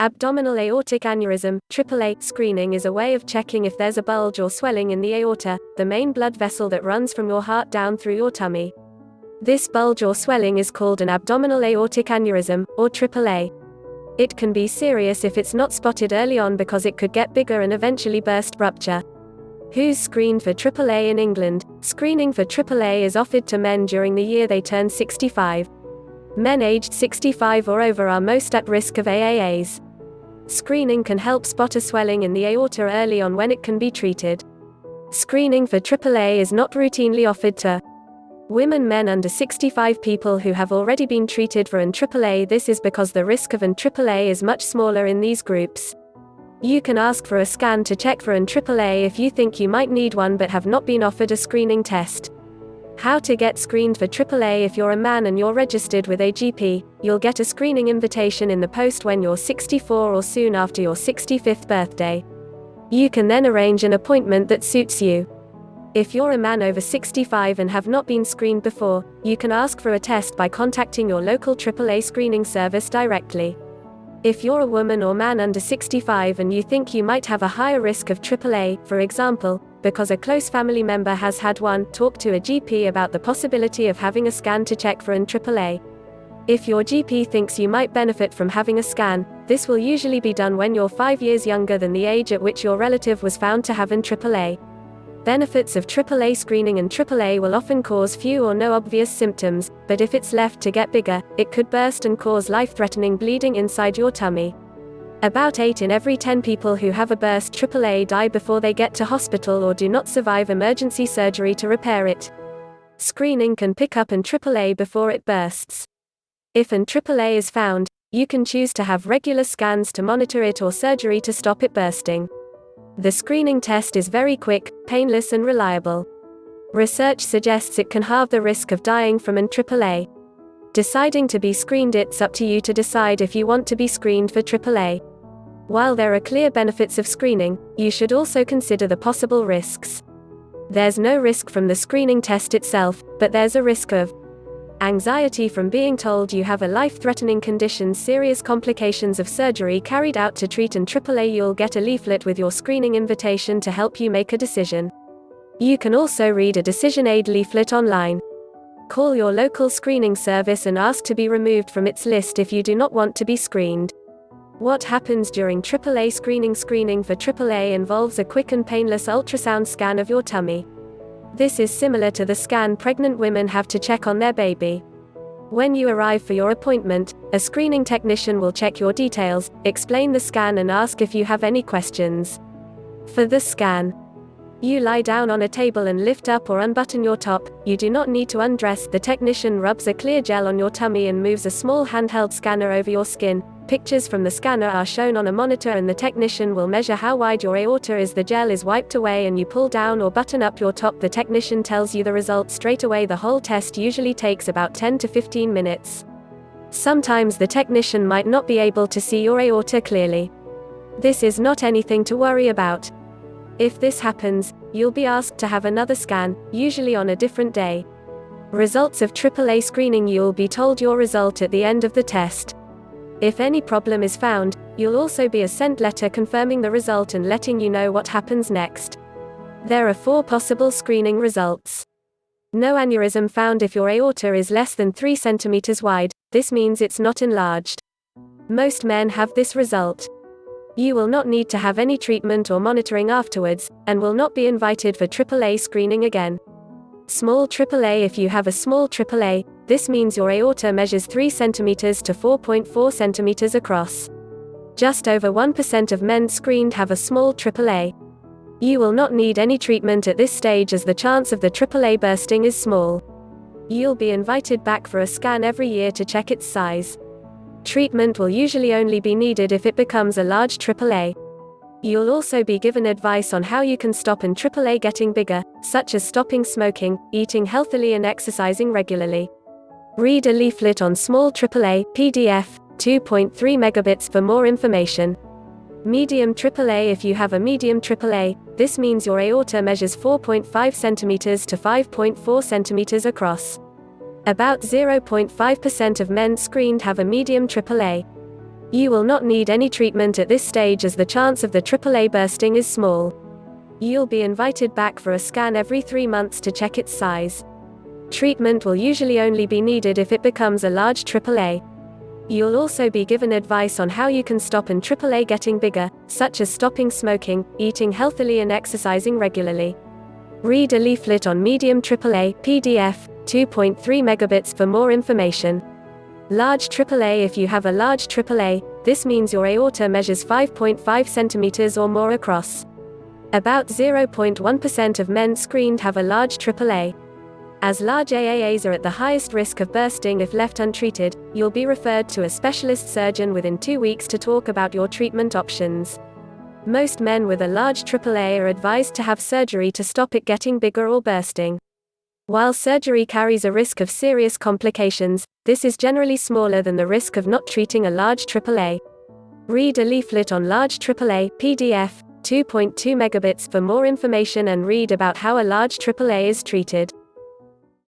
Abdominal aortic aneurysm AAA screening is a way of checking if there's a bulge or swelling in the aorta, the main blood vessel that runs from your heart down through your tummy. This bulge or swelling is called an abdominal aortic aneurysm, or AAA. It can be serious if it's not spotted early on because it could get bigger and eventually burst, rupture. Who's screened for AAA in England? Screening for AAA is offered to men during the year they turn 65. Men aged 65 or over are most at risk of AAAS. Screening can help spot a swelling in the aorta early on when it can be treated. Screening for AAA is not routinely offered to women, men under 65, people who have already been treated for an AAA. This is because the risk of an AAA is much smaller in these groups. You can ask for a scan to check for an AAA if you think you might need one but have not been offered a screening test. How to get screened for AAA? If you're a man and you're registered with a GP, you'll get a screening invitation in the post when you're 64 or soon after your 65th birthday. You can then arrange an appointment that suits you. If you're a man over 65 and have not been screened before, you can ask for a test by contacting your local AAA screening service directly. If you're a woman or man under 65 and you think you might have a higher risk of AAA, for example, because a close family member has had one, talk to a GP about the possibility of having a scan to check for an AAA. If your GP thinks you might benefit from having a scan, this will usually be done when you're 5 years younger than the age at which your relative was found to have an AAA. Benefits of AAA screening: and AAA will often cause few or no obvious symptoms, but if it's left to get bigger, it could burst and cause life-threatening bleeding inside your tummy. About 8 in every 10 people who have a burst AAA die before they get to hospital or do not survive emergency surgery to repair it. Screening can pick up an AAA before it bursts. If an AAA is found, you can choose to have regular scans to monitor it or surgery to stop it bursting. The screening test is very quick, painless and reliable. Research suggests it can halve the risk of dying from an AAA. Deciding to be screened: it's up to you to decide if you want to be screened for AAA. While there are clear benefits of screening, you should also consider the possible risks. There's no risk from the screening test itself, but there's a risk of anxiety from being told you have a life-threatening condition, serious complications of surgery carried out to treat an AAA. You'll get a leaflet with your screening invitation to help you make a decision. You can also read a decision aid leaflet online. Call your local screening service and ask to be removed from its list if you do not want to be screened. What happens during AAA screening? Screening for AAA involves a quick and painless ultrasound scan of your tummy. This is similar to the scan pregnant women have to check on their baby. When you arrive for your appointment, a screening technician will check your details, explain the scan and ask if you have any questions. For the scan, you lie down on a table and lift up or unbutton your top. You do not need to undress. The technician rubs a clear gel on your tummy and moves a small handheld scanner over your skin. Pictures from the scanner are shown on a monitor and the technician will measure how wide your aorta is. The gel is wiped away and you pull down or button up your top. The technician tells you the results straight away. The whole test usually takes about 10 to 15 minutes. Sometimes the technician might not be able to see your aorta clearly. This is not anything to worry about. If this happens, you'll be asked to have another scan, usually on a different day. Results of AAA screening: you'll be told your result at the end of the test. If any problem is found, you'll also be sent a letter confirming the result and letting you know what happens next. There are 4 possible screening results. No aneurysm found. If your aorta is less than 3 centimeters wide, this means it's not enlarged. Most men have this result. You will not need to have any treatment or monitoring afterwards, and will not be invited for AAA screening again. Small AAA: if you have a small AAA, this means your aorta measures 3 centimeters to 4.4 centimeters across. Just over 1% of men screened have a small AAA. You will not need any treatment at this stage as the chance of the AAA bursting is small. You'll be invited back for a scan every year to check its size. Treatment will usually only be needed if it becomes a large AAA. You'll also be given advice on how you can stop an AAA getting bigger, such as stopping smoking, eating healthily and exercising regularly. Read a leaflet on small AAA, PDF, 2.3 megabits for more information. Medium AAA: if you have a medium AAA, this means your aorta measures 4.5 centimeters to 5.4 centimeters across. About 0.5% of men screened have a medium AAA. You will not need any treatment at this stage as the chance of the AAA bursting is small. You'll be invited back for a scan every 3 months to check its size. Treatment will usually only be needed if it becomes a large AAA. You'll also be given advice on how you can stop an AAA getting bigger, such as stopping smoking, eating healthily and exercising regularly. Read a leaflet on medium AAA PDF, 2.3 megabits for more information. Large AAA. If you have a large AAA, this means your aorta measures 5.5 centimeters or more across. About 0.1% of men screened have a large AAA. As large AAAs are at the highest risk of bursting if left untreated, you'll be referred to a specialist surgeon within 2 weeks to talk about your treatment options. Most men with a large AAA are advised to have surgery to stop it getting bigger or bursting. While surgery carries a risk of serious complications, this is generally smaller than the risk of not treating a large AAA. Read a leaflet on large AAA PDF, 2.2 megabits for more information and read about how a large AAA is treated.